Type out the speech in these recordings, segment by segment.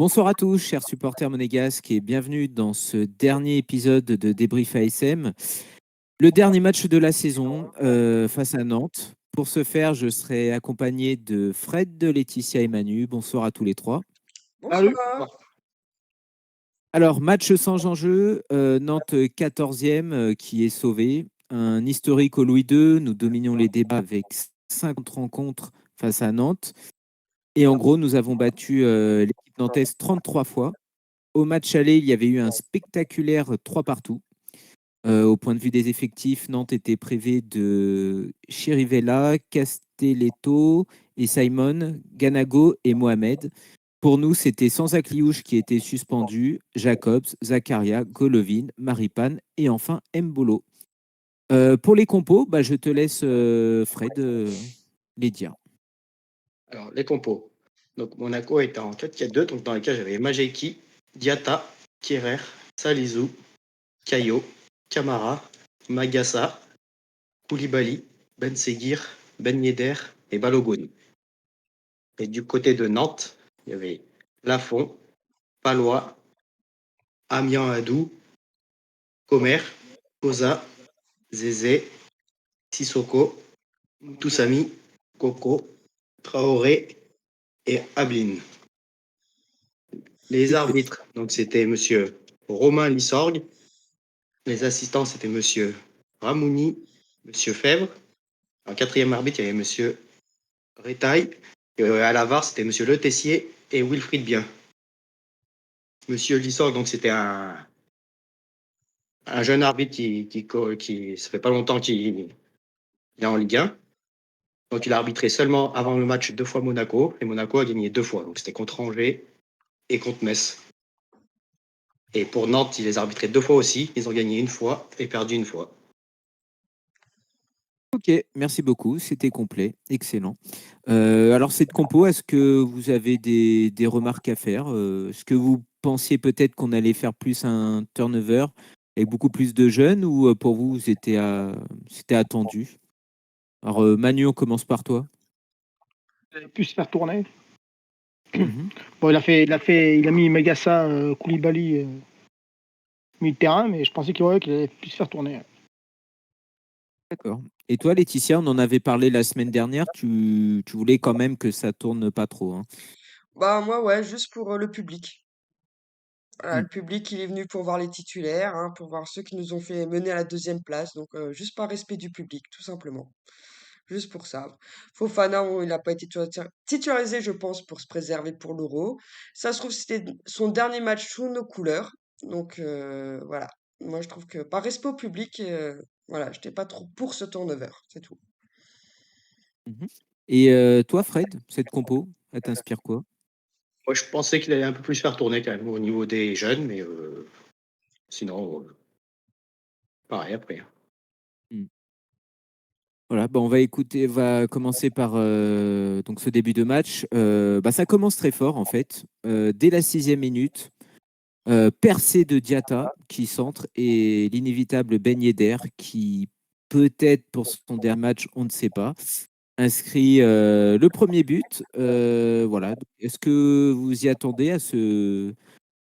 Bonsoir à tous, chers supporters monégasques, et bienvenue dans ce dernier épisode de Débrief ASM, le dernier match de la saison face à Nantes. Pour ce faire, je serai accompagné de Fred, de Laetitia et Manu. Bonsoir à tous les trois. Salut. Bonsoir. Alors, match sans enjeu, Nantes 14e qui est sauvé. Un historique au Louis II, nous dominions les débats avec 50 rencontres face à Nantes. Et en gros, nous avons battu l'équipe nantaise 33 fois. Au match aller, il y avait eu un spectaculaire 3 partout. Au point de vue des effectifs, Nantes était privé de Chirivella, Castelletto et Simon, Ganago et Mohamed. Pour nous, c'était sans Akliouche qui était suspendu, Jacobs, Zakaria, Golovin, Maripane et enfin Mbolo. Pour les compos, je te laisse Fred les dire. Alors, les compos. Donc, Monaco était en 4-4-2, donc dans lesquels j'avais Majeki, Diatta, Kierer, Salizou, Caillot, Camara, Magassa, Koulibaly, Ben Seguir, Ben Yedder et Balogun. Et du côté de Nantes, il y avait Lafont, Palois, Amiens Adou, Comer, Koza, Zézé, Sissoko, Toussami, Coco, Traoré et Ablin. Les arbitres, donc c'était monsieur Romain Lissorgue. Les assistants, c'était monsieur Ramouni, monsieur Fèvre. En quatrième arbitre, il y avait monsieur Retaille. À la VAR, c'était monsieur Le Tessier et Wilfried Bien. Monsieur Lissorgue, donc c'était un jeune arbitre qui ça fait pas longtemps qu'il est en Ligue 1. Donc il a arbitré seulement avant le match 2 fois Monaco, et Monaco a gagné 2 fois. Donc c'était contre Angers et contre Metz. Et pour Nantes, ils les arbitraient 2 fois aussi. Ils ont gagné 1 fois et perdu 1 fois. Ok, merci beaucoup, c'était complet, excellent. Alors cette compo, est-ce que vous avez des remarques à faire? Est-ce que vous pensiez peut-être qu'on allait faire plus un turnover avec beaucoup plus de jeunes ou pour vous c'était attendu? Alors Manu, on commence par toi. Il a pu se faire tourner. Mhm. Bon, il a mis Megassa, Koulibaly, milieu de terrain, mais je pensais qu'il allait plus se faire tourner. D'accord. Et toi, Laetitia, on en avait parlé la semaine dernière, tu voulais quand même que ça tourne pas trop, hein. Bah moi ouais, juste pour le public. Voilà, Mm. le public il est venu pour voir les titulaires, hein, pour voir ceux qui nous ont fait mener à la deuxième place. Donc juste par respect du public, tout simplement. Juste pour ça. Fofana, il n'a pas été titularisé, je pense, pour se préserver pour l'Euro. Ça se trouve, c'était son dernier match sous nos couleurs. Donc voilà. Moi je trouve que par respect au public, voilà, j'étais pas trop pour ce turnover, c'est tout. Mhm. Et toi, Fred, cette compo, elle t'inspire quoi? Moi, je pensais qu'il allait un peu plus faire tourner quand même au niveau des jeunes, mais sinon, pareil après. Mm. Voilà, on va commencer par donc ce début de match. Ça commence très fort en fait. Dès la 6e minute, percée de Diatta qui centre et l'inévitable Ben Yedder qui peut-être pour son dernier match, on ne sait pas, inscrit le premier but. Voilà. Est-ce que vous y attendez à ce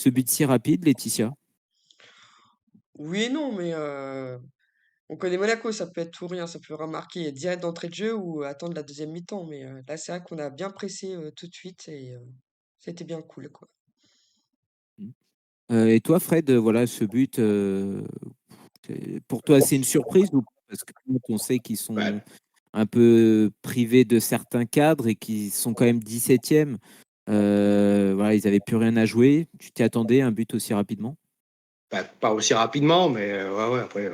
but si rapide, Laetitia? Oui et non, mais on connaît Monaco, ça peut être tout ou rien, ça peut remarquer direct d'entrée de jeu ou attendre la deuxième mi-temps. Mais là, c'est vrai qu'on a bien pressé tout de suite et c'était bien cool, quoi. Mm. Et toi, Fred, voilà, ce but, pour toi, c'est une surprise ou parce que on sait qu'ils Ouais, sont un peu privés de certains cadres et qu'ils sont quand même 17e. Voilà, ils n'avaient plus rien à jouer. Tu t'y attendais un but aussi rapidement? pas aussi rapidement, mais ouais, après,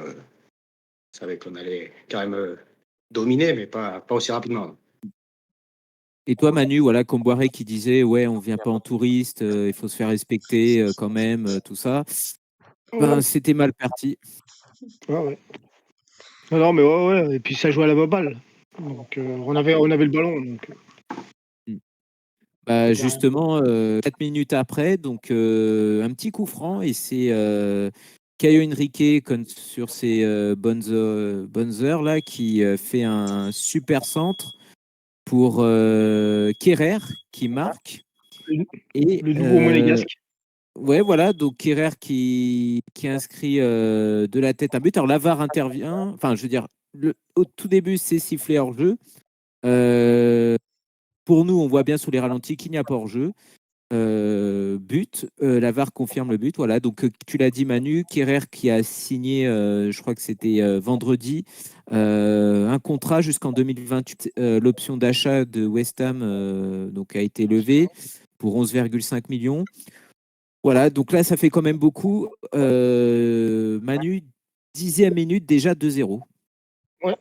je savais qu'on allait quand même dominer, mais pas aussi rapidement. Et toi, Manu, voilà, Comboiré qui disait, ouais, on vient pas en touriste, il faut se faire respecter quand même, tout ça. Ouais, C'était mal parti. ouais. Non, mais ouais. Et puis ça jouait à la balle. Donc on avait le ballon. Donc Mm. c'était un- Justement, 4 minutes après, donc un petit coup franc et c'est Caio Henrique sur ses bonnes heures là qui fait un super centre pour Kerrer qui marque. Et Le nouveau monégasque. ouais, voilà, donc Kerrer qui inscrit de la tête un but. Alors la VAR intervient, enfin, je veux dire, au tout début, c'est sifflé hors jeu. Pour nous, on voit bien sur les ralentis qu'il n'y a pas hors jeu. But, la VAR confirme le but. Voilà, donc tu l'as dit, Manu, Kerrer qui a signé, je crois que c'était vendredi, un contrat jusqu'en 2028. L'option d'achat de West Ham donc a été levée pour 11,5 millions. Voilà, donc là, ça fait quand même beaucoup. Manu, 10e minute, déjà 2-0. Ouais,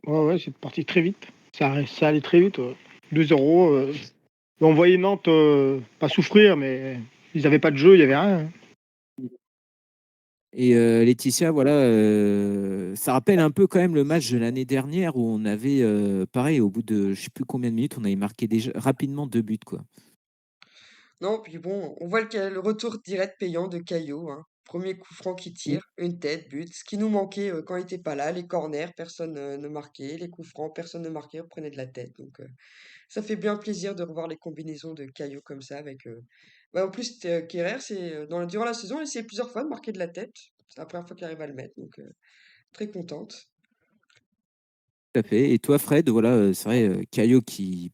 ouais, c'est parti très vite. Ça allait très vite. Ouais. 2-0. On voyait Nantes pas souffrir, mais ils n'avaient pas de jeu, il n'y avait rien. Et Laetitia, voilà, ça rappelle un peu quand même le match de l'année dernière où on avait, pareil, au bout de je ne sais plus combien de minutes, on avait marqué déjà rapidement 2 buts, quoi. Non, puis bon, on voit le retour direct payant de Caillot, hein. Premier coup franc qui Mm. tire, une tête, but. Ce qui nous manquait quand il n'était pas là, les corners, personne ne marquait, les coups francs, personne ne marquait, on prenait de la tête. Donc ça fait bien plaisir de revoir les combinaisons de Caillot comme ça avec. En plus, Kerrer, durant la saison, il essayé plusieurs fois de marquer de la tête. C'est la première fois qu'il arrive à le mettre, donc très contente. Tout à fait. Et toi, Fred, voilà, c'est vrai, Caio qui,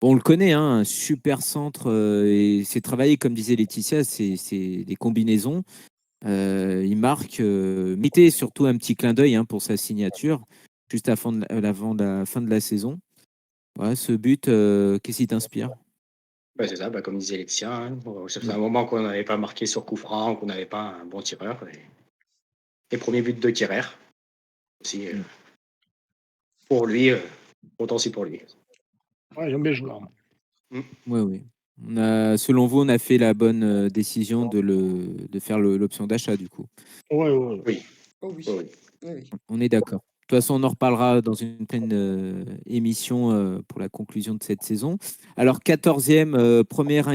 bon, on le connaît, hein, un super centre et c'est travaillé, comme disait Laetitia, c'est des combinaisons. Il marque, mettez surtout un petit clin d'œil hein, pour sa signature, juste avant la fin de la saison. Voilà, ce but, qu'est-ce qui t'inspire? Ouais, c'est ça, comme disait Laetitia. Hein. Bon, ça faisait Mm. un moment qu'on n'avait pas marqué sur coup franc, qu'on n'avait pas un bon tireur. Et premier but de Kerrer aussi. Mm. Pour lui, autant aussi pour lui. Ouais, j'aime bien le joueur. Ouais, oui. Selon vous, on a fait la bonne décision de faire l'option d'achat, du coup. Ouais, ouais. Oui, Oh oui, oui, oui. oui, oui. On est d'accord. De toute façon, on en reparlera dans une pleine émission pour la conclusion de cette saison. Alors, 14e, première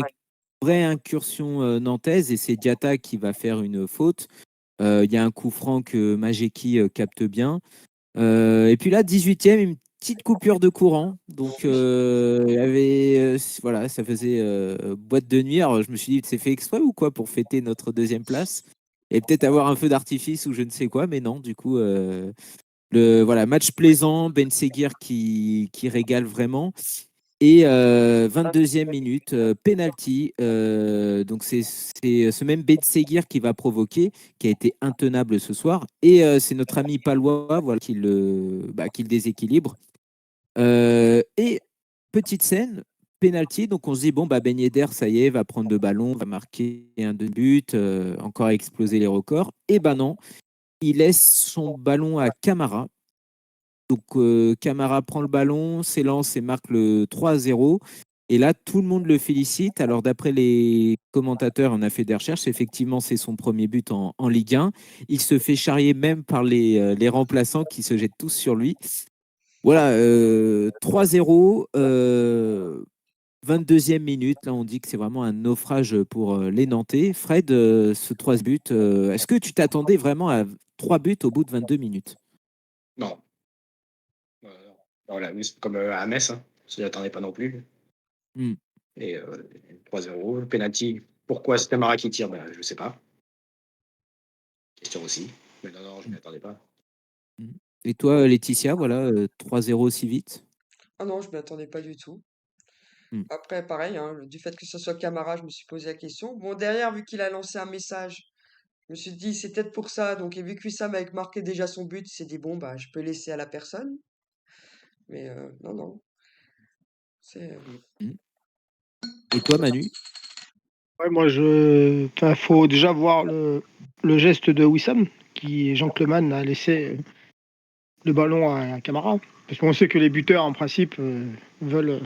vraie incursion nantaise, et c'est Diatta qui va faire une faute. Il y a un coup franc que Majeki capte bien. Et puis là, 18e, une petite coupure de courant. Donc, il y avait, voilà, ça faisait boîte de nuit. Alors, je me suis dit, c'est fait exprès ou quoi pour fêter notre 2e place? Et peut-être avoir un feu d'artifice ou je ne sais quoi, mais non, du coup, voilà, match plaisant, Ben Seguir qui régale vraiment. Et 22e minute, penalty. Donc c'est ce même Ben Seguir qui va provoquer, qui a été intenable ce soir. Et c'est notre ami Palois voilà, qui le déséquilibre. Et petite scène, penalty. Donc on se dit, bon, Ben Yedder, ça y est, va prendre le ballon, va marquer un deux buts, encore exploser les records. Et ben non, il laisse son ballon à Camara. Donc Camara prend le ballon, s'élance et marque le 3-0. Et là, tout le monde le félicite. Alors, d'après les commentateurs, on a fait des recherches. Effectivement, c'est son premier but en Ligue 1. Il se fait charrier même par les remplaçants qui se jettent tous sur lui. Voilà, 3-0, 22e minute. Là, on dit que c'est vraiment un naufrage pour les Nantais. Fred, ce 3 buts, est-ce que tu t'attendais vraiment à 3 buts au bout de 22 minutes? Non. Voilà, c'est comme à Metz, hein. Je n'y attendais pas non plus. Hmm. Et 3-0, le penalty. Pourquoi c'était Mara qui tire Je ne sais pas. Question aussi. Mais non, je ne m'y attendais pas. Hmm. Et toi, Laetitia, voilà, 3-0 si vite? Ah non, je m'y attendais pas du tout. Hmm. Après, pareil, hein, du fait que ce soit Camara, je me suis posé la question. Bon, derrière, vu qu'il a lancé un message, je me suis dit, c'est peut-être pour ça. Donc, et vu que Wissam avait marqué déjà son but, il s'est dit, bon, bah, je peux laisser à la personne. Mais non, non. C'est. Hmm. Et toi, Manu? Ouais, moi, faut déjà voir le geste de Wissam, qui, gentleman, a laissé le ballon à Camara. Parce qu'on sait que les buteurs, en principe, veulent,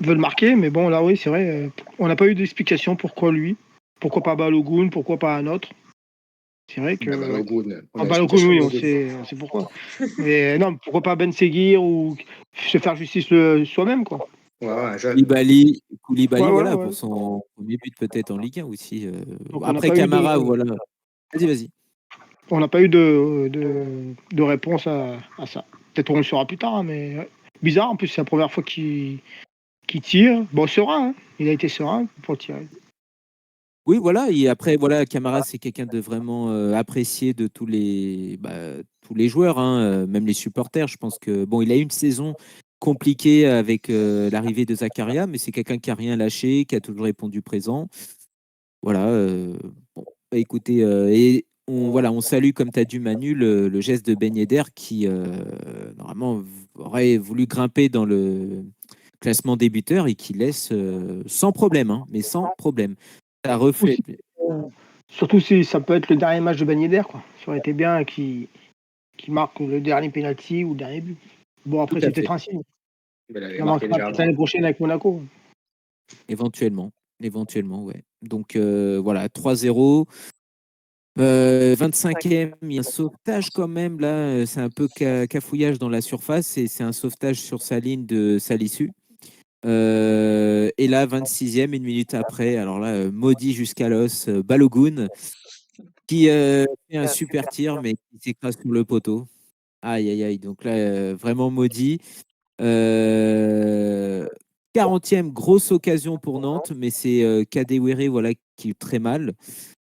veulent marquer. Mais bon, là, oui, c'est vrai, on n'a pas eu d'explication pourquoi lui. Pourquoi pas Balogun, pourquoi pas un autre. C'est vrai que. Balogun, on En a Balogun, l'explication oui, de deux. on sait pourquoi. Mais non, pourquoi pas Ben Seguir ou se faire justice soi-même, quoi. Ouais, un jeune. Koulibaly, Ouais, voilà, voilà, ouais. pour son premier but peut-être en Ligue 1 aussi. Donc on n'a Après pas eu Camara, voilà. Vas-y, vas-y. on n'a pas eu de réponse à ça. Peut-être on le saura plus tard, hein, mais ouais. Bizarre, en plus c'est la première fois qu'il qui tire. Bon, serein, hein. Il a été serein pour tirer. Oui, voilà. Et après, voilà, Camara, c'est quelqu'un de vraiment apprécié de tous les joueurs, hein, même les supporters. Je pense que bon, il a eu une saison compliquée avec l'arrivée de Zakaria, mais c'est quelqu'un qui a rien lâché, qui a toujours répondu présent. Voilà. Bon, bah, écoutez, voilà, on salue, comme tu as dit, Manu, le geste de Ben Yedder qui, normalement, aurait voulu grimper dans le classement débuteur et qui laisse sans problème, hein, mais sans problème. Ça reflète. Aussi, euh, surtout si ça peut être le dernier match de Ben Yedder, quoi. Ça aurait été bien qu'il marque le dernier penalty ou le dernier but. Bon, Tout après, à c'est fait. peut-être un signe. Il avait Il en marqué marquera déjà peut-être avant. l'année prochaine avec Monaco. Éventuellement, éventuellement, ouais. Donc voilà, 3-0. 25e, il y a un sauvetage quand même. Là, c'est un peu cafouillage dans la surface et c'est un sauvetage sur sa ligne de Salisu. Et là, 26e, une minute après, alors là, maudit jusqu'à l'os, Balogun, qui fait un super tir, mais qui s'écrase sur le poteau. Aïe, aïe, aïe. Donc là, vraiment maudit. Euh, 40e, grosse occasion pour Nantes, mais c'est Kadewere, voilà, qui est très mal.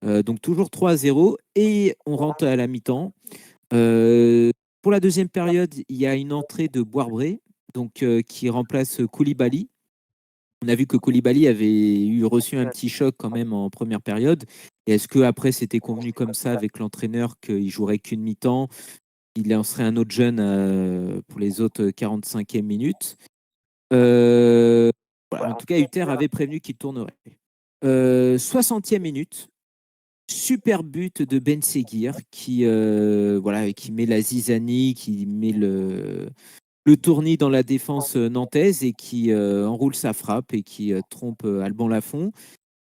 Donc toujours 3-0 et on rentre à la mi-temps. Pour la deuxième période, il y a une entrée de Boirbré, donc qui remplace Koulibaly. On a vu que Koulibaly avait reçu un petit choc quand même en première période. Et est-ce que après c'était convenu comme ça avec l'entraîneur qu'il jouerait qu'une mi-temps, il lancerait un autre jeune pour les autres 45e minutes. Euh, voilà, en tout cas, Hutter avait prévenu qu'il tournerait. 60e minute, super but de Ben Seguir qui, voilà, qui met la zizanie, qui met le tournis dans la défense nantaise et qui enroule sa frappe et qui trompe Alban Lafont.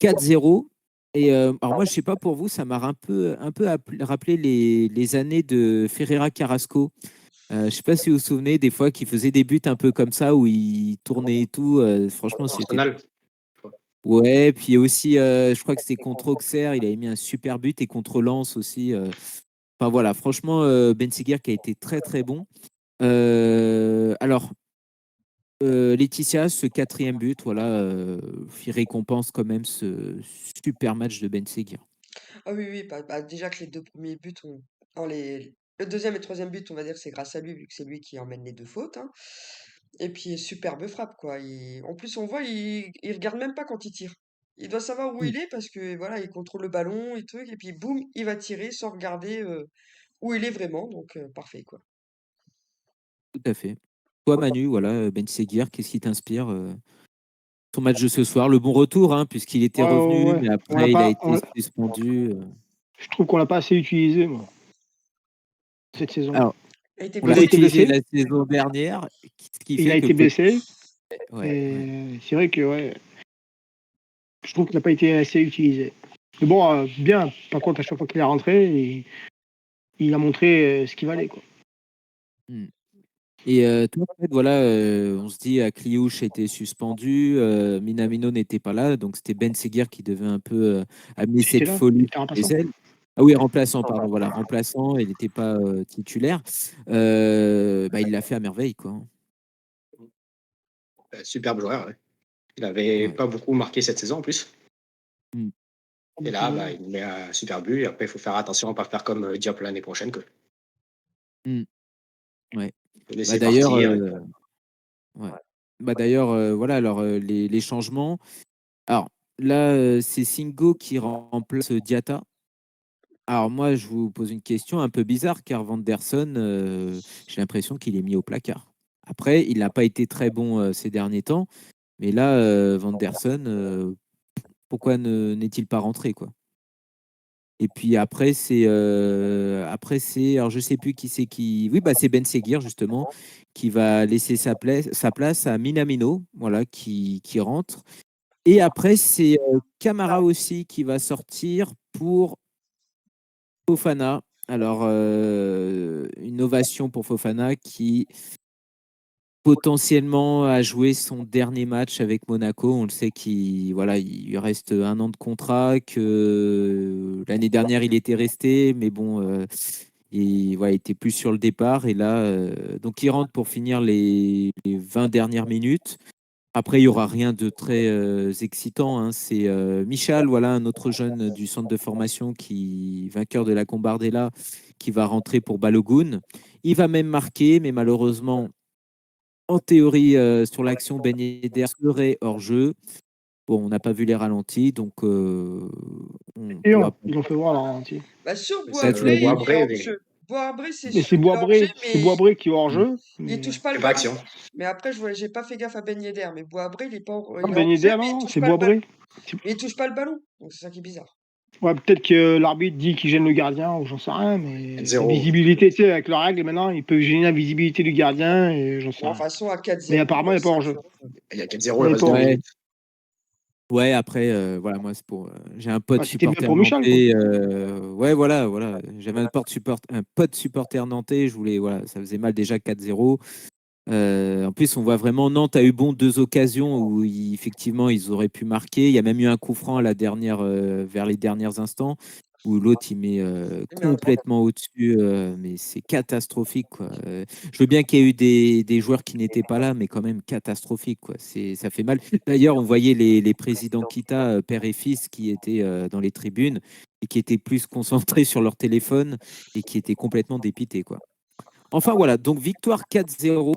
4-0. Et alors moi, je sais pas pour vous, ça m'a un peu rappelé les années de Ferreira Carrasco. Je sais pas si vous vous souvenez des fois qu'il faisait des buts un peu comme ça où il tournait et tout. Franchement, c'était Arsenal. ouais. Puis aussi, je crois que c'était contre Auxerre, il avait mis un super but et contre Lens aussi. Enfin voilà, franchement, Ben Seguir qui a été très très bon. Alors, Laetitia, ce quatrième but, voilà, il récompense quand même ce super match de Ben Seguir. Ah oui, oui, déjà que les deux premiers buts, le deuxième et troisième but, on va dire que c'est grâce à lui, vu que c'est lui qui emmène les deux fautes, hein. Et puis, superbe frappe, quoi. En plus, on voit, il regarde même pas quand il tire. Il doit savoir où Mm, il est parce que voilà, il contrôle le ballon et truc, et puis boum, il va tirer sans regarder où il est vraiment. Donc, parfait, quoi. tout à fait. Toi, Manu, voilà, Ben Seguir, qu'est-ce qui t'inspire ton match de ce soir? Le bon retour, hein, puisqu'il était Ouais, ouais, revenu, ouais. mais On l'a après, il a pas, été suspendu. je trouve qu'on l'a pas assez utilisé, moi, cette saison. Alors, Il a été on Il l'a a blessé? été utilisé blessé. la saison dernière, ce qui Il fait a que été blessé. ouais, ouais. Et c'est vrai que ouais, je trouve qu'il n'a pas été assez utilisé. Mais bon, bien. Par contre, à chaque fois qu'il est rentré, il a montré ce qu'il valait, quoi. Mm. Et toi, en fait, voilà, on se dit, Kliouche était suspendu, Minamino n'était pas là, donc c'était Ben Seguir qui devait un peu amener C'était cette là. Il folie était sur les remplaçant. ailes. Ah oui, remplaçant, pardon, voilà, remplaçant, il n'était pas titulaire. Bah, il l'a fait à merveille, quoi. Superbe joueur. Ouais. Il avait Ouais. pas beaucoup marqué cette saison en plus. Mm. Et là, bah, il met un super but. Et après, il faut faire attention à ne pas faire comme Diop l'année prochaine. Que Mm. Ouais. le Bah, laisser d'ailleurs, partir. ouais. Bah, d'ailleurs, voilà, alors les changements. Alors là, c'est Singo qui remplace Diatta. Alors moi, je vous pose une question un peu bizarre, car Vanderson, j'ai l'impression qu'il est mis au placard. Après, il n'a pas été très bon ces derniers temps, mais là, Vanderson, pourquoi n'est-il pas rentré, quoi? Et puis après c'est, alors je sais plus qui c'est qui. Oui, bah c'est Ben Seguir justement qui va laisser sa place à Minamino, voilà, qui rentre. Et après c'est Camara aussi qui va sortir pour Fofana. Alors, une ovation pour Fofana qui potentiellement a joué son dernier match avec Monaco. On le sait qu'il voilà, il lui reste un an de contrat, que l'année dernière il était resté, mais bon, voilà, il était plus sur le départ. Et là, donc il rentre pour finir les 20 dernières minutes. Après, il n'y aura rien de très excitant, hein. C'est Michal, voilà, un autre jeune du centre de formation vainqueur de la Gambardella, qui va rentrer pour Balogun. Il va même marquer, mais malheureusement, en théorie, sur l'action, Ben Yedder serait hors jeu. Bon, on n'a pas vu les ralentis, donc on Et pourra ils l'ont fait voir, là, ralenti. Bah, sur Là, tu l'as Boisbré, vu. il est Boisbré, hors jeu. Boisbré, c'est Mais sûr qu'il est hors jeu, C'est mais Boisbré qui est hors Mm. jeu. il Mais touche pas c'est le pas ballon. action. Mais après, j'ai pas fait gaffe à Ben Yedder, mais Boisbré, non, il est Ben hors jeu, Yedder, mais il non, touche c'est pas le ballon. Boisbré. Mais il touche pas le ballon, donc c'est ça qui est bizarre. Ouais, peut-être que l'arbitre dit qu'il gêne le gardien, ou j'en sais rien, mais la 4-0. visibilité, tu sais, avec la règle, maintenant, il peut gêner la visibilité du gardien, et j'en sais Bon, de rien. toute façon, à Mais 4-0, apparemment, il n'est pas c'est hors un jeu. jeu hors jeu. Il y a 4-0, Il il n'est reste pas 2 hors jeu. Ouais, minutes. ouais, après, voilà, moi, c'est pour. J'ai un pote Bah, c'était bien supporter pour Michel, quoi. nantais. Ouais, voilà. J'avais un pote supporter nantais. Je voulais, voilà, ça faisait mal déjà 4-0. En plus, on voit vraiment Nantes a eu bon 2 occasions où effectivement ils auraient pu marquer. Il y a même eu un coup franc à la dernière, vers les derniers instants où l'autre il met Il met un drop. complètement au-dessus. Mais c'est catastrophique, quoi. Je veux bien qu'il y ait eu des joueurs qui n'étaient pas là, mais quand même catastrophique, quoi. Ça fait mal. D'ailleurs, on voyait les présidents Kita, père et fils, qui étaient dans les tribunes et qui étaient plus concentrés sur leur téléphone et qui étaient complètement dépités, quoi. Enfin voilà, donc victoire 4-0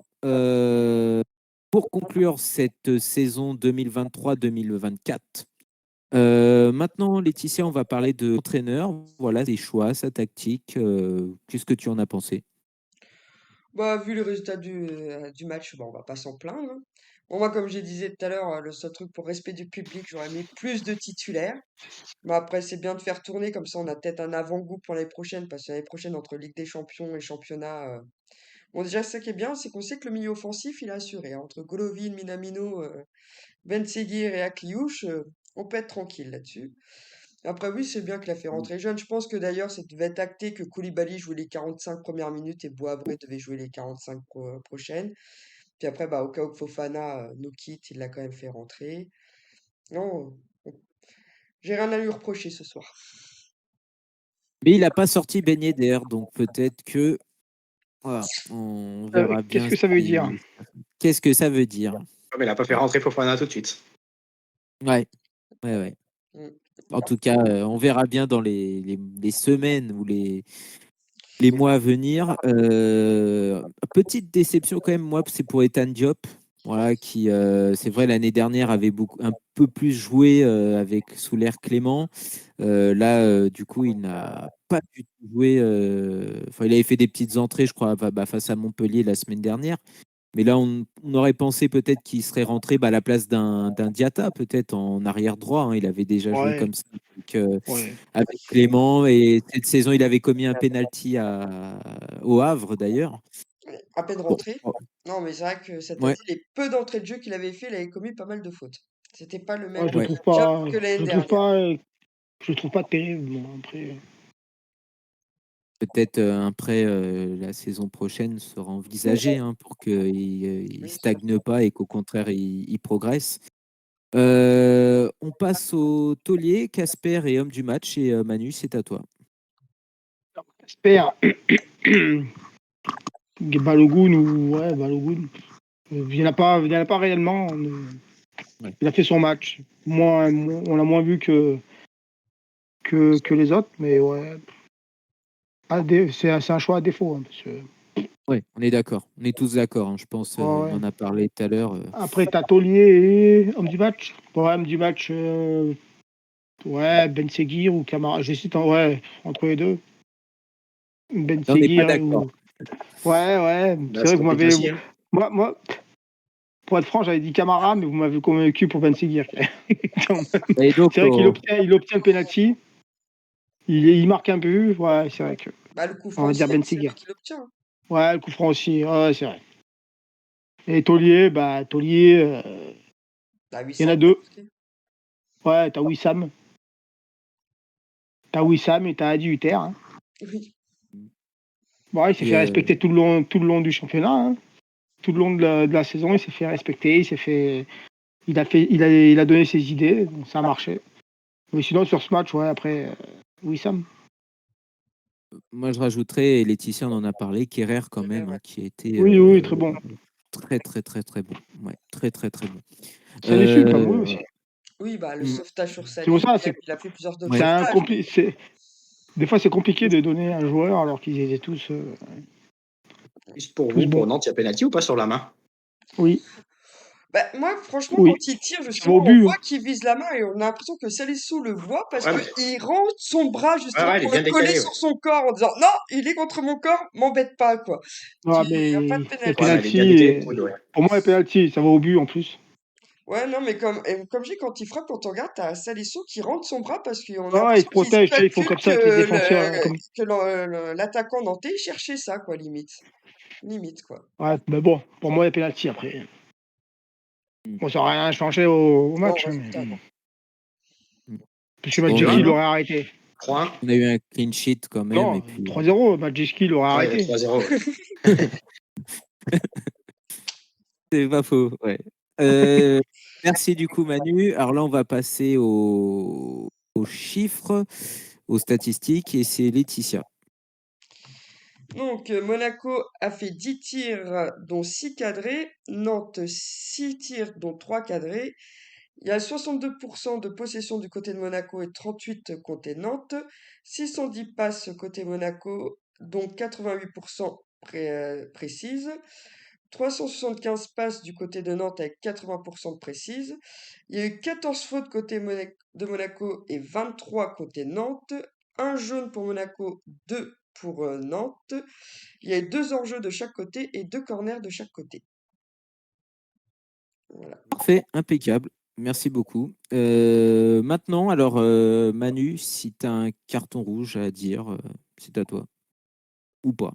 pour conclure cette saison 2023-2024. Maintenant, Laetitia, on va parler de l'entraîneur. Voilà, ses choix, sa tactique. Qu'est-ce que tu en as pensé? Bah, vu le résultat du match, bon, on va pas s'en plaindre, hein. Bon, moi, comme je disais tout à l'heure, le seul truc pour respect du public, j'aurais mis plus de titulaires. Mais après, c'est bien de faire tourner, comme ça on a peut-être un avant-goût pour l'année prochaine, parce que l'année prochaine, entre Ligue des Champions et championnat. Bon, déjà, ça qui est bien, c'est qu'on sait que le milieu offensif, il est assuré, hein. Entre Golovin, Minamino, Ben Seguir et Akliouche, on peut être tranquille là-dessus. Après, oui, c'est bien qu'il a fait rentrer jeune. Je pense que d'ailleurs, ça devait être acté que Koulibaly jouait les 45 premières minutes et Boabré devait jouer les 45 prochaines. Puis après, bah, au cas où Fofana nous quitte, il l'a quand même fait rentrer. Non, on- j'ai rien à lui reprocher ce soir. Mais il n'a pas sorti Ben Yedder, donc peut-être que voilà, on verra Qu'est-ce bien que ça veut dire? qu'est-ce que ça veut dire. Ouais, mais il n'a pas fait rentrer Fofana tout de suite. Ouais, ouais. Mm. En tout cas, on verra bien dans les semaines ou les mois à venir. Petite déception quand même, moi, c'est pour Ethan Diop. Voilà, qui, c'est vrai, l'année dernière avait un peu plus joué avec sous l'air Clément. Là, du coup, il n'a pas du tout joué. Enfin, il avait fait des petites entrées, je crois, face à Montpellier la semaine dernière. Mais là, on aurait pensé peut-être qu'il serait rentré à la place d'un Diatta, peut-être en arrière droit, hein. Il avait déjà joué Ouais, comme ça ouais. avec Clément. Et cette saison, il avait commis un penalty au Havre, d'ailleurs. À peine Bon, rentré. Non, mais c'est vrai que cette année, ouais, les peu d'entrées de jeu qu'il avait fait, il avait commis pas mal de fautes. C'était pas le Ouais, même job que l'année dernière. je le trouve pas terrible. Bon, après, peut-être un prêt la saison prochaine sera envisagé, hein, pour qu'il ne Oui. stagne pas et qu'au contraire, il progresse. On passe au taulier, Casper et homme du match. Et Manu, c'est à toi. j'espère. Balogun ou ouais, Balogun. Il n'y en a pas réellement. Ouais. Il a fait son match. On l'a moins vu que les autres, mais ouais. C'est un choix à défaut, hein, parce que, Ouais, on est d'accord. On est tous d'accord, hein. Je pense, ouais, on ouais. en a parlé tout à l'heure. Après, t'as Taulier et homme du match. Ouais, homme du match, ouais, Ben Seguir ou Camara. J'hésite, ouais, entre les deux. Ben Là, on n'est pas Seguir d'accord. ou. Ouais, ouais. Là, C'est ça vrai que vous complique m'avez. aussi. Hein. Moi, pour être franc, j'avais dit Camara, mais vous m'avez convaincu pour Ben Seguir. Et donc, C'est vrai qu'il obtient le penalty. Il marque un but. Ouais, c'est vrai que. Bah, le coup On franc va aussi, dire Ben c'est lui Seguir. qui l'obtient. Ouais, le coup franc aussi. Ouais, c'est vrai. Et Taulier, Bah, il y en a 800 deux. marqué. Ouais, t'as Wissam. T'as Wissam et t'as Adi Hutter, hein. Oui. Bon, il s'est et, fait respecter tout le long du championnat, hein. Tout le long de la saison, il s'est fait respecter. Il a donné ses idées. Donc ça a marché. Mais sinon, sur ce match, ouais, après, Wissam. moi, je rajouterais, et Laetitia on en a parlé, Kerrer quand Kerrer, même, hein, ouais. qui a été Oui, oui, très bon. très très très très bon. Ouais, très très très bon. Salisu, pas mauvais aussi. Oui, bah, le Mm. sauvetage sur C'est pour Salisu, ça, il a fait plusieurs autres Ouais. sauvetages. des fois c'est compliqué de donner un joueur alors qu'ils étaient tous. Juste pour Tous vous, pour bons. Nantes, il y a penalty ou pas sur la main? Oui, Bah, moi, franchement, oui. quand il tire, Ça va au justement, on but. voit qu'il vise la main et on a l'impression que Salisu le voit parce Ouais, mais... qu'il rend son bras, justement, il est pour le bien coller décalé. Ouais. sur son corps en disant non, il est contre mon corps, m'embête pas, quoi. Ah, Il n'y a pas mais de les pénalty. Ouais, mais il est bien pénaltys, décalé le coude, ouais. pour moi, les pénaltys, ça va au but en plus. Ouais, non, mais comme je dis, quand il frappe, quand on regarde, t'as Salisu qui rentre son bras parce qu'on a Ah, ils l'impression se qu'il protègent, tu sais, ils font spécule comme ça avec les que défenseurs. Comme... l'attaquant nantais cherchait ça, quoi, limite. Limite, quoi. Ouais, mais bon, pour moi, les pénaltys après. Mm. Bon, ça n'aurait rien changé au Non, match. résultat, non. Parce que Bon, Majewski l'aurait arrêté. 3-1. on a eu un clean sheet quand même. Et Non, puis, 3-0, Majewski l'aurait Ouais, il y arrêté. avait 3-0. Ouais. c'est pas faux. Ouais. Merci du coup, Manu. Alors là, on va passer aux chiffres, aux statistiques. Et c'est Laetitia. Donc, Monaco a fait 10 tirs, dont 6 cadrés. Nantes, 6 tirs, dont 3 cadrés. Il y a 62% de possession du côté de Monaco et 38 côté Nantes. 610 passes côté Monaco, dont 88% précises. 375 passes du côté de Nantes avec 80% de précises. Il y a eu 14 fautes côté de Monaco et 23 côté Nantes. Un jaune pour Monaco, 2 pour Nantes. Il y a eu 2 hors-jeux de chaque côté et 2 corners de chaque côté. Voilà. Parfait, impeccable. Merci beaucoup. Maintenant, alors, Manu, si tu as un carton rouge à dire, c'est à toi. Ou pas.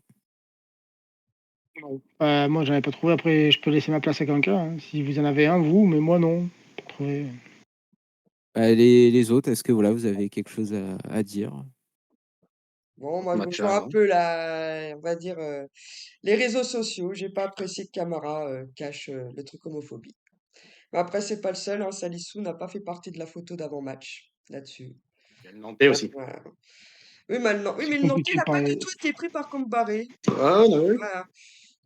Non. Moi, j'en ai pas trouvé. Après, je peux laisser ma place à quelqu'un. Hein. Si vous en avez un, vous, mais moi, non. Pas trouvé. Les autres, est-ce que voilà, vous avez quelque chose à dire? Bon, moi, je Match rejoins là, un peu on va dire, les réseaux sociaux. J'ai pas apprécié que Camara cache le truc homophobie. Mais après, c'est pas le seul. Hein. Salisu n'a pas fait partie de la photo d'avant-match là-dessus. il y a le Nantais aussi. Voilà. Oui, maintenant, oui, C'est mais le Nantais compliqué de n'a pas du parler. tout été pris par Combaré. Ah, non, oui. Voilà.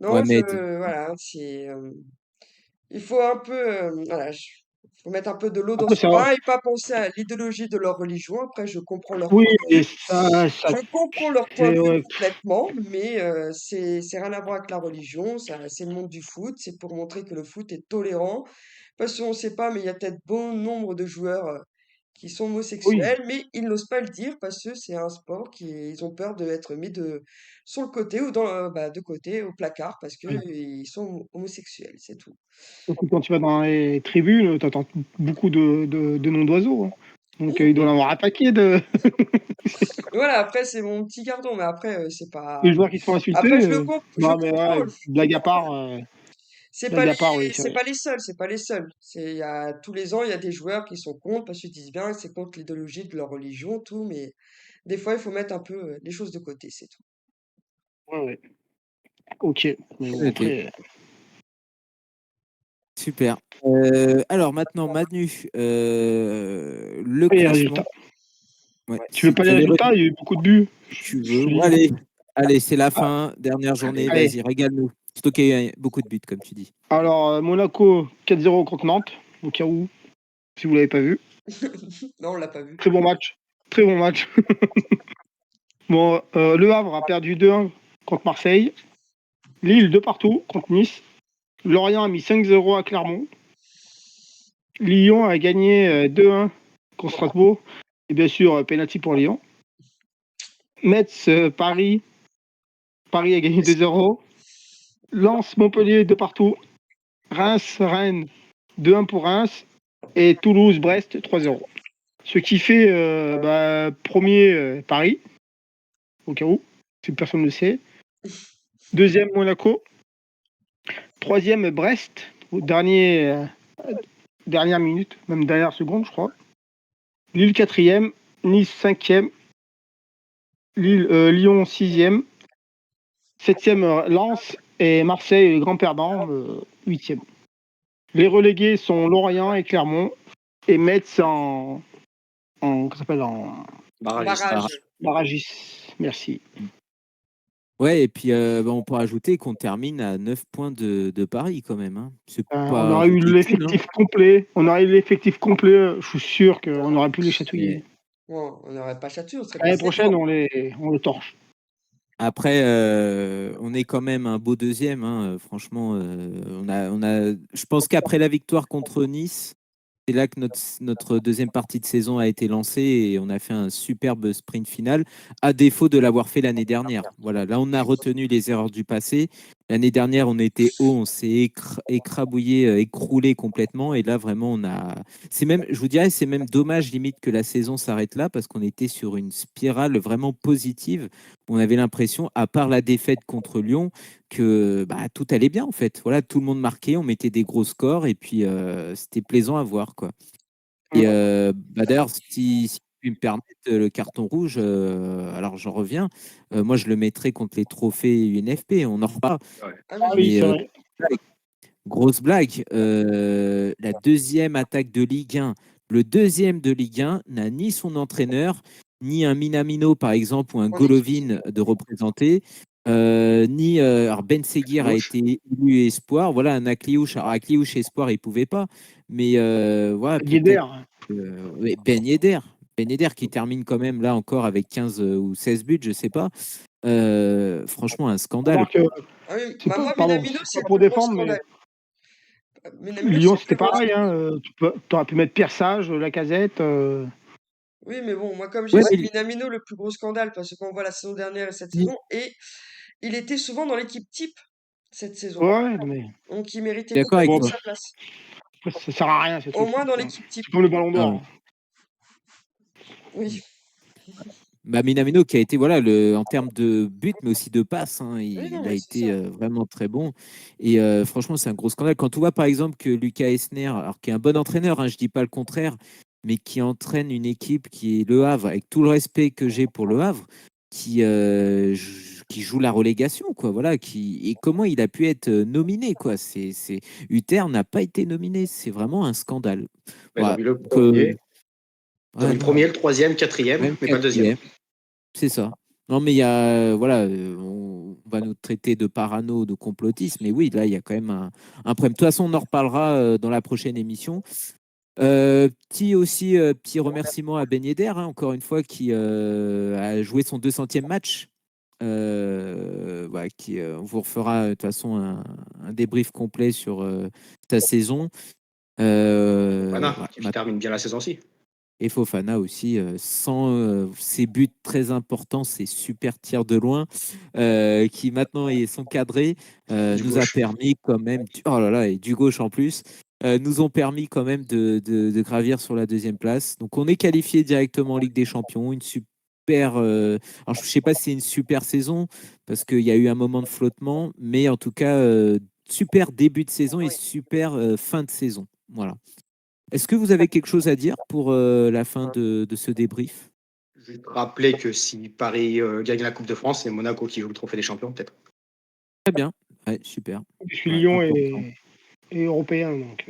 Ouais, Non, mais voilà, il faut un peu, voilà, faut mettre un peu de l'eau dans Après, son ça va. vin et pas penser à l'idéologie de leur religion. Après, je comprends leur Oui, point de et vue. ça Je comprends leur point de c'est vue ouais. complètement, mais c'est rien à voir avec la religion. C'est le monde du foot. C'est pour montrer que le foot est tolérant. Parce qu'on ne sait pas, mais il y a peut-être bon nombre de joueurs qui sont Oui, homosexuels, mais ils n'osent pas le dire parce que c'est un sport ils ont peur d'être mis sur le côté ou de côté au placard parce que oui. ils sont homosexuels, c'est tout. Surtout quand tu vas dans les tribunes, tu entends beaucoup de noms d'oiseaux. Hein. Donc, Oui. il doit en avoir un paquet de Voilà, après, c'est mon petit gardon, mais après, c'est pas. de joueurs qui se font insulter. Après, je Non, mais comprends. ouais, blague à part, oui, c'est C'est vrai. pas les seuls, c'est pas les seuls. Il y a, tous les ans, il y a des joueurs qui sont contre parce qu'ils disent bien que c'est contre l'idéologie de leur religion, tout, mais des fois, il faut mettre un peu les choses de côté, c'est tout. Ouais, ouais. Ok, mais bon, noté. après. Super. Alors maintenant, Manu, le Les classement. résultats. Ouais, Tu veux si pas tu les as résultats? Il y a eu beaucoup de buts. tu Je veux. te Bon, dis. allez, c'est la Ah, fin, dernière journée. allez. Vas-y, régale-nous. Surtout qu'il y a eu beaucoup de buts, comme tu dis. Alors, Monaco 4-0 contre Nantes, au cas où, si vous l'avez pas vu. Non, on l'a pas vu. Très bon match. Très bon match. Bon, Le Havre a perdu 2-1 contre Marseille. Lille 2 partout contre Nice. Lorient a mis 5-0 à Clermont. Lyon a gagné 2-1 contre Strasbourg. Et bien sûr, penalty pour Lyon. Metz, Paris. Paris a gagné 2-0. Lens, Montpellier 2 partout. Reims, Rennes 2-1 pour Reims. Et Toulouse, Brest 3-0. Ce qui fait premier Paris, au cas où, si personne ne le sait. Deuxième Monaco. Troisième Brest, au dernière minute, même dernière seconde, je crois. Lille quatrième, Nice cinquième, Lyon sixième, septième Lens et Marseille, les grands perdants, huitième. Les relégués sont Lorient et Clermont et Metz en Barragiste. Barrage. barragiste. Merci. Ouais, et puis on peut ajouter qu'on termine à 9 points de Paris quand même, hein. C'est On pas aurait eu ridicule, hein. l'effectif complet. On aurait eu l'effectif complet. Je suis sûr qu'on aurait pu les chatouiller. Mais Bon, on n'aurait pas chatoué, on serait L'année passé prochaine, devant. on le torche. après, on est quand même un beau deuxième, hein. Franchement, je pense qu'après la victoire contre Nice, c'est là que notre deuxième partie de saison a été lancée et on a fait un superbe sprint final, à défaut de l'avoir fait l'année dernière. Voilà, là on a retenu les erreurs du passé. L'année dernière, on était haut, on s'est écrabouillé, écroulé complètement. Et là, vraiment, c'est même, je vous dirais, c'est même dommage limite que la saison s'arrête là parce qu'on était sur une spirale vraiment positive. On avait l'impression, à part la défaite contre Lyon, que bah, tout allait bien en fait. Voilà, tout le monde marquait, on mettait des gros scores et puis c'était plaisant à voir quoi. Et bah, d'ailleurs, si tu peux me permettre, le carton rouge, alors j'en reviens, moi je le mettrais contre les trophées UNFP, on en reparle. Ouais. Ah Ah oui, oui, Mais c'est vrai. grosse blague, la deuxième attaque de Ligue 1, le deuxième de Ligue 1 n'a ni son entraîneur, ni un Minamino par exemple, ou un en équipe type. Golovin de représenter, ni alors Ben Seguir a Gauche. été élu espoir, voilà un Akliouche, alors Akliouche espoir il pouvait pas, mais voilà Guéder. peut-être ouais, Ben Yedder qui termine quand même là encore avec 15 ou 16 buts, je sais pas. Franchement un scandale. Remarque, Ah oui, c'est bah pas, moi, pardon, Minamino, c'est c'est pas le pour plus gros défendre, mais scandale. Minamino, c'est Lyon, le plus c'était gros pareil. scandale. Tu aurais pu mettre Pierre Sage, Lacazette. Oui, mais bon, moi, comme j'ai Ouais, dit, mais Minamino, le plus gros scandale, parce qu'on voit la saison dernière et cette lui- saison, et il était souvent dans l'équipe type cette saison. Ouais, non, mais Donc, il méritait d'accord avec bon, complètement toi. sa place. après, ça sert à rien, ces Au trucs. moins dans l'équipe type. C'est comme le ballon Ah d'or. ouais. Oui. Bah, Minamino qui a été voilà en termes de but mais aussi de passes, hein, Oui, non, il a mais c'est été ça. vraiment très bon et franchement c'est un gros scandale quand on voit par exemple que Lucas Esner, alors qui est un bon entraîneur, hein, je dis pas le contraire, mais qui entraîne une équipe qui est Le Havre, avec tout le respect que j'ai pour Le Havre, qui joue la relégation quoi, voilà, et comment il a pu être nominé quoi, c'est Uther n'a pas été nominé, c'est vraiment un scandale. Ils ont Voilà. mis le Donc, premier. Ils ont mis ouais, le non, premier, le troisième, quatrième, même mais pas le deuxième. quatrième. C'est ça. Non, mais il y a, voilà, on va nous traiter de parano, de complotistes, mais oui, là, il y a quand même un problème. De toute façon, on en reparlera dans la prochaine émission. Petit remerciement à Ben Yedder, hein, encore une fois, qui a joué son 200e match. Voilà, on vous refera de toute façon un débrief complet sur sa saison. Fofana, qui Voilà, termine bien la saison aussi. et Fofana aussi, sans ses buts très importants, ses super tirs de loin, qui maintenant sont cadrés, Du nous a gauche. permis quand même, oh là là, et du gauche en plus, nous ont permis quand même de gravir sur la deuxième place. Donc on est qualifié directement en Ligue des Champions, une super, alors je ne sais pas si c'est une super saison, parce qu'il y a eu un moment de flottement, mais en tout cas, super début de saison et super fin de saison. Voilà. Est-ce que vous avez quelque chose à dire pour la fin de ce débrief? Juste rappeler que si Paris gagne la Coupe de France, c'est Monaco qui joue le trophée des champions, peut-être. Très bien. Ouais, super. Je suis Ouais, Lyon important. et européen. Donc,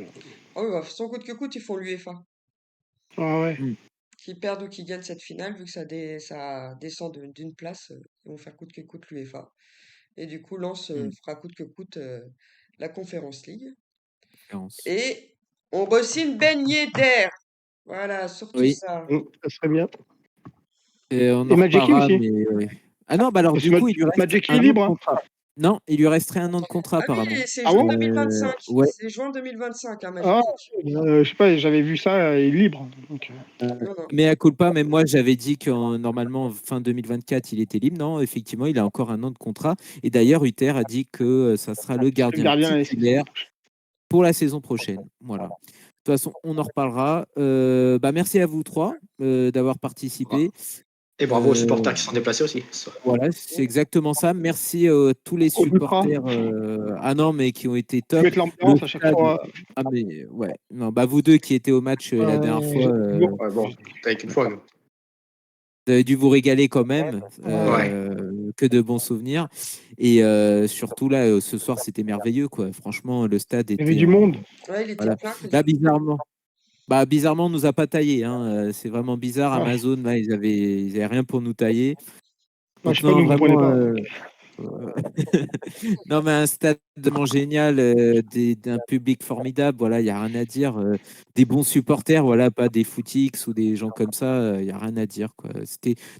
Ah oui, bah, son coûte que coûte, ils font l'UEFA. ah ouais. Mm. Qu'ils perdent ou qu'ils gagnent cette finale, vu que ça descend d'une place, ils vont faire coûte que coûte l'UEFA. Et du coup, Lens Mm. fera coûte que coûte la Conference League. Conférence. Et on va aussi une baignée d'air. Voilà, surtout Oui, ça. Ça serait bien. on en Et Majeki reparlera, aussi. mais ah non, bah alors Parce que du coup, il lui reste Majeki est un an de libre. Hein. contrat. Non, il lui resterait un an de contrat Ah oui, apparemment. c'est Ah juin bon? 2025. Ouais. C'est juin 2025, hein, Ah, Magic. je sais pas, j'avais vu ça, il est libre. Donc, Non, non. Mais à culpa, même moi, j'avais dit que normalement, fin 2024, il était libre. Non, effectivement, il a encore un an de contrat. Et d'ailleurs, Uther a dit que ça sera le le gardien gardien l'année titulaire pour la saison prochaine. Voilà. De toute façon, on en reparlera. Bah, merci à vous trois d'avoir participé. Et bravo aux supporters Euh, qui se sont déplacés aussi. voilà, c'est exactement ça. merci à tous les Au Ultra. supporters. Ah non, mais qui ont été Faut top. mettre Le l'ambiance à chaque stade. fois. Ah mais ouais. Non, bah vous deux qui étaient au match la dernière fois, Bon, Ouais, bon, t'as qu'une fois, nous. vous avez dû vous régaler quand même. Ouais. Que de bons souvenirs. Et surtout là, ce soir, c'était merveilleux, quoi. Franchement, le stade il y avait était du en. monde. Ouais, il était Voilà. plein Là, quasiment. bizarrement, on nous a pas taillé, hein. C'est vraiment bizarre. Ouais. Amazon, là, ils avaient rien pour nous tailler. Ouais, je Donc sais pas, non, nous ne comprenait vraiment, pas. Non, mais un stade vraiment génial, d'un public formidable, voilà, il n'y a rien à dire. Des bons supporters, voilà, pas des footix ou des gens comme ça, il n'y a rien à dire, quoi.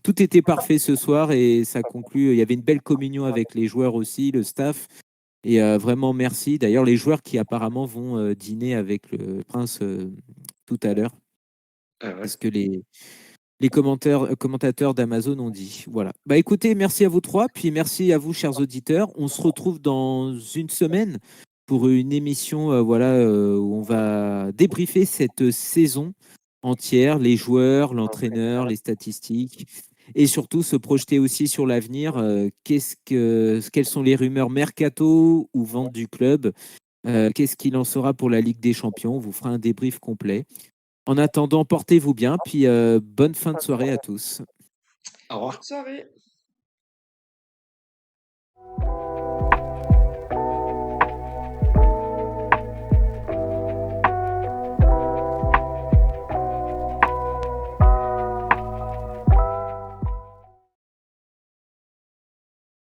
Tout était parfait ce soir et ça conclut. Il y avait une belle communion avec les joueurs aussi, le staff. Et vraiment merci. D'ailleurs, les joueurs qui apparemment vont dîner avec le prince tout à l'heure. Ah ouais. C'est ce que les commentateurs d'Amazon ont dit. Voilà. Bah écoutez, merci à vous trois, puis merci à vous, chers auditeurs. On se retrouve dans une semaine pour une émission voilà, où on va débriefer cette saison entière, les joueurs, l'entraîneur, les statistiques, et surtout se projeter aussi sur l'avenir. Quelles sont les rumeurs mercato ou vente du club? Qu'est-ce qu'il en sera pour la Ligue des Champions? On vous fera un débrief complet. En attendant, portez-vous bien, puis bonne fin de soirée à tous. Au revoir. Bonne soirée.